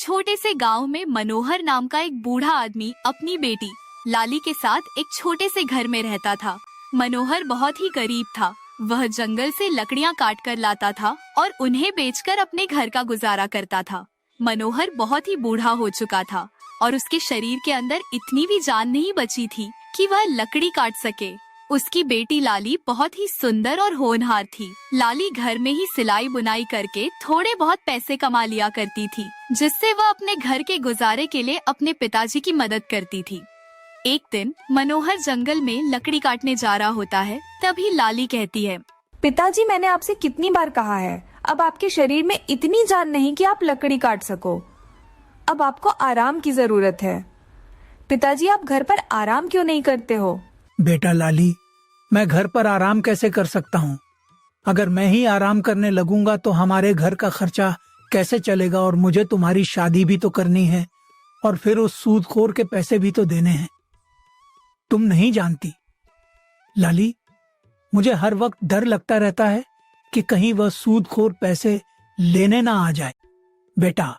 छोटे से गांव में मनोहर नाम का एक बूढ़ा आदमी अपनी बेटी लाली के साथ एक छोटे से घर में रहता था। मनोहर बहुत ही गरीब था। वह जंगल से लकड़ियां काट कर लाता था और उन्हें बेचकर अपने घर का गुजारा करता था। मनोहर बहुत ही बूढ़ा हो चुका था और उसके शरीर के अंदर इतनी भी जान नहीं बची थी कि वह लकड़ी काट सके। उसकी बेटी लाली बहुत ही सुंदर और होनहार थी। लाली घर में ही सिलाई बुनाई करके थोड़े बहुत पैसे कमा लिया करती थी, जिससे वह अपने घर के गुजारे के लिए अपने पिताजी की मदद करती थी। एक दिन मनोहर जंगल में लकड़ी काटने जा रहा होता है। तभी लाली कहती है, पिताजी, मैंने आपसे कितनी बार कहा है, अब आपके शरीर में इतनी जान नहीं कि आप लकड़ी काट सको। अब आपको आराम की जरूरत है। पिताजी, आप घर पर आराम क्यों नहीं करते हो? बेटा लाली, मैं घर पर आराम कैसे कर सकता हूँ? अगर मैं ही आराम करने लगूंगा तो हमारे घर का खर्चा कैसे चलेगा, और मुझे तुम्हारी शादी भी तो करनी है और फिर उस सूदखोर के पैसे भी तो देने हैं। तुम नहीं जानती लाली, मुझे हर वक्त डर लगता रहता है कि कहीं वह सूदखोर पैसे लेने ना आ जाए। बेटा,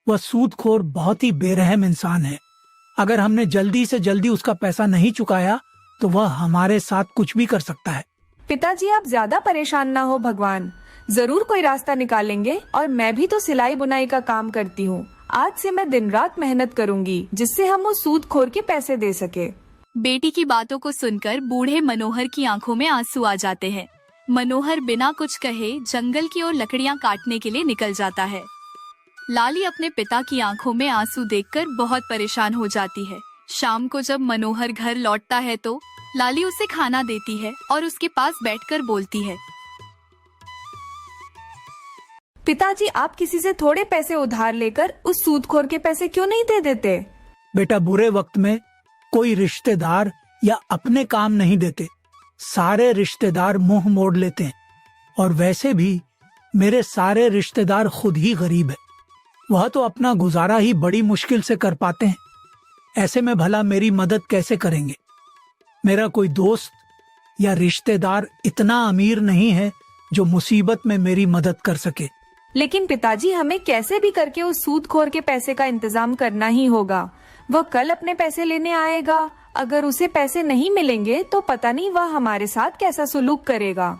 वह सूदखोर बहुत ही बेरहम इंसान है। अगर हमने जल्दी से जल्दी उसका पैसा नहीं चुकाया तो वह हमारे साथ कुछ भी कर सकता है। पिताजी, आप ज्यादा परेशान ना हो, भगवान जरूर कोई रास्ता निकालेंगे। और मैं भी तो सिलाई बुनाई का काम करती हूँ। आज से मैं दिन रात मेहनत करूँगी जिससे हम उस सूदखोर के पैसे दे सके। बेटी की बातों को सुनकर बूढ़े मनोहर की आंखों में आंसू आ जाते हैं। मनोहर बिना कुछ कहे जंगल की ओर लकड़ियां काटने के लिए निकल जाता है। लाली अपने पिता की आंखों में आंसू देखकर बहुत परेशान हो जाती है। शाम को जब मनोहर घर लौटता है तो लाली उसे खाना देती है और उसके पास बैठकर बोलती है, पिताजी, आप किसी से थोड़े पैसे उधार लेकर उस सूदखोर के पैसे क्यों नहीं दे देते? बेटा, बुरे वक्त में कोई रिश्तेदार या अपने काम नहीं देते। सारे रिश्तेदार मुंह मोड़ लेते हैं, और वैसे भी मेरे सारे रिश्तेदार खुद ही गरीब है। वह तो अपना गुजारा ही बड़ी मुश्किल से कर पाते हैं। ऐसे में भला मेरी मदद कैसे करेंगे? मेरा कोई दोस्त या रिश्तेदार इतना अमीर नहीं है जो मुसीबत में मेरी मदद कर सके। लेकिन पिताजी, हमें कैसे भी करके उस सूदखोर के पैसे का इंतजाम करना ही होगा। वह कल अपने पैसे लेने आएगा। अगर उसे पैसे नहीं मिलेंगे तो पता नहीं वह हमारे साथ कैसा सुलूक करेगा।